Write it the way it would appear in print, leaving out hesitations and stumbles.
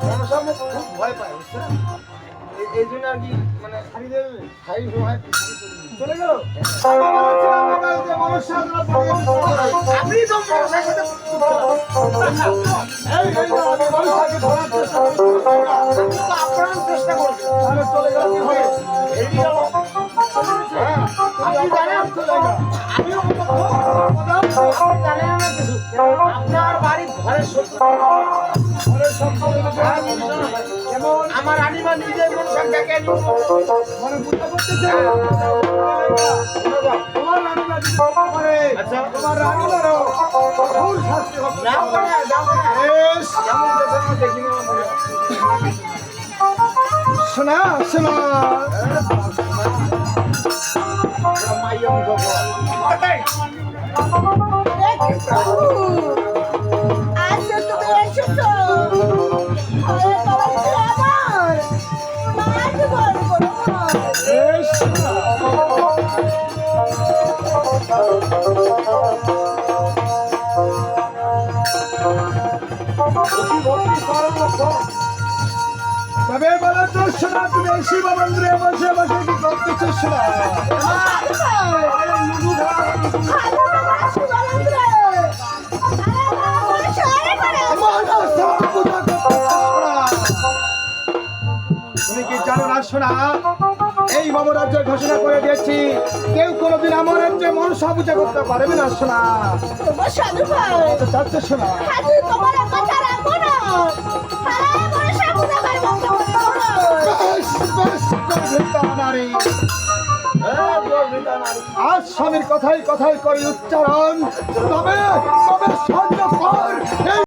মনসা মুখ খুব ভয় পায় বুঝছেন, এই জন্য আর কি মানে চলে গেল। আপনি তো মনসার সাথে আপনার চেষ্টা করছেন, তাহলে চলে গেল কি হবে? আপনি জানেন আমিও জানেন না কিছু, আপনার বাড়ির ঘরের শত্রু যেমন আমার রানীমা নিজের মনসার ডেকে মানে বুঝতে পারতেছে তোমার রানীমা আচ্ছা তোমার রানীমারও কঠোর শাস্তি হবে। যাও না যাও না বেশ কেমন দেখি না শোনা শোনা মাইয়া আচ্ছা তুমি এসেছো তবে বলো তো শোনা, তুমি শিব মন্দিরে বসে বসে কি করতেছো শোনা? তুমি কি জানো না শোনা, এই মমরাজ্য ঘোষণা করে দিয়েছি কেউ কোনোদিন আমার রাজ্যে মনসা পূজা করতে পারবে না শোনা। চাচ্ছে শোনা আজ স্বামীর কথাই কথাই করি উচ্চারণ, তবে তবে সহ্য কর।